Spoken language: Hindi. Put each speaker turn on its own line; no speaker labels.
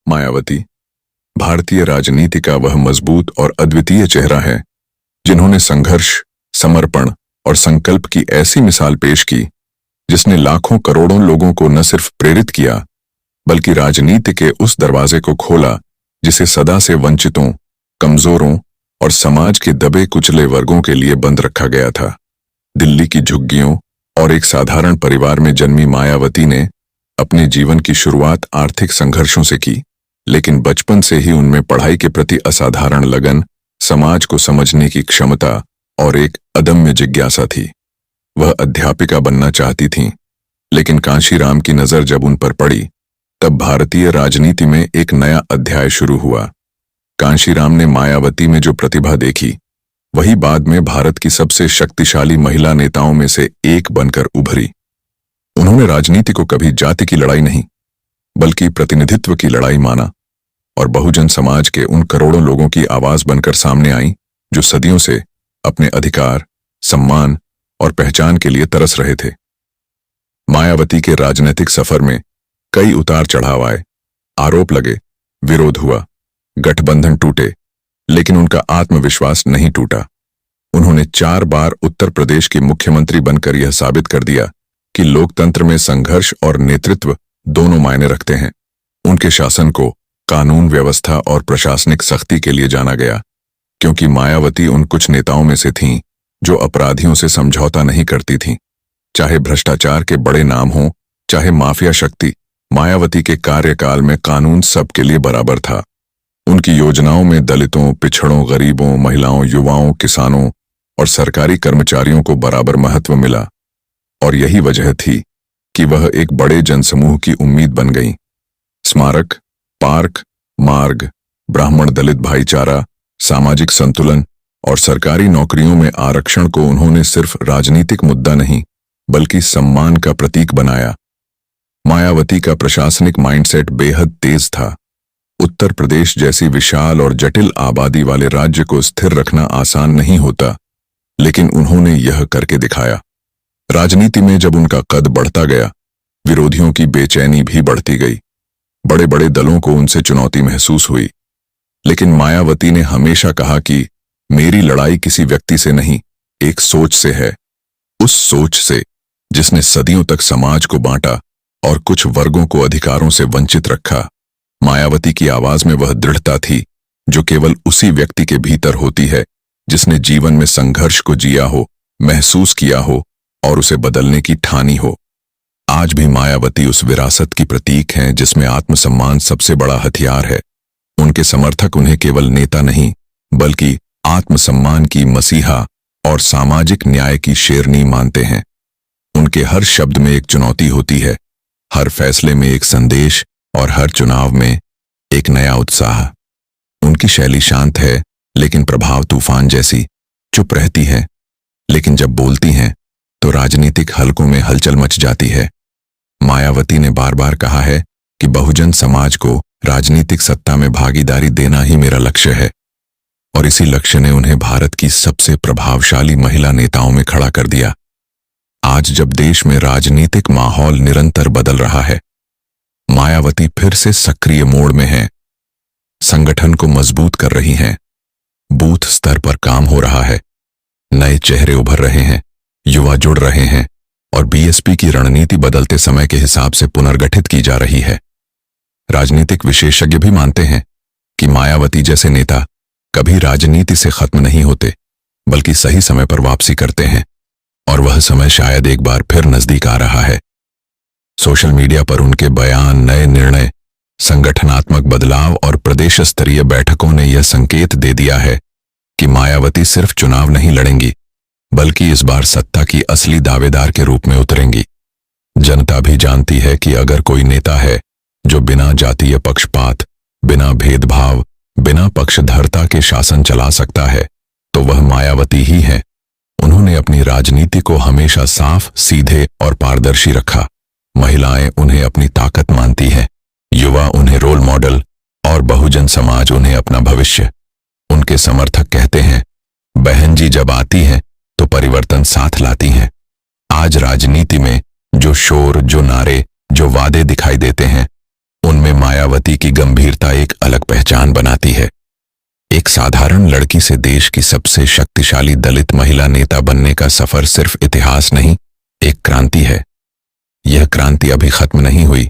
मायावती भारतीय राजनीति का वह मजबूत और अद्वितीय चेहरा है जिन्होंने संघर्ष, समर्पण और संकल्प की ऐसी मिसाल पेश की जिसने लाखों करोड़ों लोगों को न सिर्फ प्रेरित किया बल्कि राजनीति के उस दरवाजे को खोला जिसे सदा से वंचितों, कमजोरों और समाज के दबे कुचले वर्गों के लिए बंद रखा गया था। दिल्ली की झुग्गियों और एक साधारण परिवार में जन्मी मायावती ने अपने जीवन की शुरुआत आर्थिक संघर्षों से की, लेकिन बचपन से ही उनमें पढ़ाई के प्रति असाधारण लगन, समाज को समझने की क्षमता और एक अदम्य जिज्ञासा थी। वह अध्यापिका बनना चाहती थीं, लेकिन कांशीराम की नजर जब उन पर पड़ी तब भारतीय राजनीति में एक नया अध्याय शुरू हुआ। कांशीराम ने मायावती में जो प्रतिभा देखी वही बाद में भारत की सबसे शक्तिशाली महिला नेताओं में से एक बनकर उभरी। उन्होंने राजनीति को कभी जाति की लड़ाई नहीं बल्कि प्रतिनिधित्व की लड़ाई माना और बहुजन समाज के उन करोड़ों लोगों की आवाज बनकर सामने आई जो सदियों से अपने अधिकार, सम्मान और पहचान के लिए तरस रहे थे। मायावती के राजनीतिक सफर में कई उतार चढ़ाव आए, आरोप लगे, विरोध हुआ, गठबंधन टूटे, लेकिन उनका आत्मविश्वास नहीं टूटा। उन्होंने 4 बार उत्तर प्रदेश की मुख्यमंत्री बनकर यह साबित कर दिया कि लोकतंत्र में संघर्ष और नेतृत्व दोनों मायने रखते हैं। उनके शासन को कानून व्यवस्था और प्रशासनिक सख्ती के लिए जाना गया, क्योंकि मायावती उन कुछ नेताओं में से थीं जो अपराधियों से समझौता नहीं करती थीं। चाहे भ्रष्टाचार के बड़े नाम हों, चाहे माफिया शक्ति, मायावती के कार्यकाल में कानून सबके लिए बराबर था। उनकी योजनाओं में दलितों, पिछड़ों, गरीबों, महिलाओं, युवाओं, किसानों और सरकारी कर्मचारियों को बराबर महत्व मिला और यही वजह थी कि वह एक बड़े जनसमूह की उम्मीद बन गईं। स्मारक, पार्क, मार्ग, ब्राह्मण दलित भाईचारा, सामाजिक संतुलन और सरकारी नौकरियों में आरक्षण को उन्होंने सिर्फ राजनीतिक मुद्दा नहीं बल्कि सम्मान का प्रतीक बनाया। मायावती का प्रशासनिक माइंडसेट बेहद तेज था। उत्तर प्रदेश जैसी विशाल और जटिल आबादी वाले राज्य को स्थिर रखना आसान नहीं होता, लेकिन उन्होंने यह करके दिखाया। राजनीति में जब उनका कद बढ़ता गया, विरोधियों की बेचैनी भी बढ़ती गई। बड़े बड़े दलों को उनसे चुनौती महसूस हुई, लेकिन मायावती ने हमेशा कहा कि मेरी लड़ाई किसी व्यक्ति से नहीं, एक सोच से है। उस सोच से जिसने सदियों तक समाज को बांटा और कुछ वर्गों को अधिकारों से वंचित रखा। मायावती की आवाज में वह दृढ़ता थी जो केवल उसी व्यक्ति के भीतर होती है जिसने जीवन में संघर्ष को जिया हो, महसूस किया हो और उसे बदलने की ठानी हो। आज भी मायावती उस विरासत की प्रतीक हैं जिसमें आत्मसम्मान सबसे बड़ा हथियार है। उनके समर्थक उन्हें केवल नेता नहीं बल्कि आत्मसम्मान की मसीहा और सामाजिक न्याय की शेरनी मानते हैं। उनके हर शब्द में एक चुनौती होती है, हर फैसले में एक संदेश और हर चुनाव में एक नया उत्साह। उनकी शैली शांत है लेकिन प्रभाव तूफान जैसी, चुप रहती है लेकिन जब बोलती हैं तो राजनीतिक हलकों में हलचल मच जाती है। मायावती ने बार बार कहा है कि बहुजन समाज को राजनीतिक सत्ता में भागीदारी देना ही मेरा लक्ष्य है, और इसी लक्ष्य ने उन्हें भारत की सबसे प्रभावशाली महिला नेताओं में खड़ा कर दिया। आज जब देश में राजनीतिक माहौल निरंतर बदल रहा है, मायावती फिर से सक्रिय मोड में हैं। संगठन को मजबूत कर रही हैं, बूथ स्तर पर काम हो रहा है, नए चेहरे उभर रहे हैं, युवा जुड़ रहे हैं और बीएसपी की रणनीति बदलते समय के हिसाब से पुनर्गठित की जा रही है। राजनीतिक विशेषज्ञ भी मानते हैं कि मायावती जैसे नेता कभी राजनीति से खत्म नहीं होते बल्कि सही समय पर वापसी करते हैं, और वह समय शायद एक बार फिर नजदीक आ रहा है। सोशल मीडिया पर उनके बयान, नए निर्णय, संगठनात्मक बदलाव और प्रदेश स्तरीय बैठकों ने यह संकेत दे दिया है कि मायावती सिर्फ चुनाव नहीं लड़ेंगी बल्कि इस बार सत्ता की असली दावेदार के रूप में उतरेंगी। जनता भी जानती है कि अगर कोई नेता है जो बिना जातीय पक्षपात, बिना भेदभाव, बिना पक्षधरता के शासन चला सकता है तो वह मायावती ही है। उन्होंने अपनी राजनीति को हमेशा साफ, सीधे और पारदर्शी रखा। महिलाएं उन्हें अपनी ताकत मानती हैं, युवा उन्हें रोल मॉडल और बहुजन समाज उन्हें अपना भविष्य। उनके समर्थक कहते हैं, बहन जी जब आती हैं तो परिवर्तन साथ लाती हैं। आज राजनीति में जो शोर, जो नारे, जो वादे दिखाई देते हैं उनमें मायावती की गंभीरता एक अलग पहचान बनाती है। एक साधारण लड़की से देश की सबसे शक्तिशाली दलित महिला नेता बनने का सफर सिर्फ इतिहास नहीं, एक क्रांति है। यह क्रांति अभी खत्म नहीं हुई।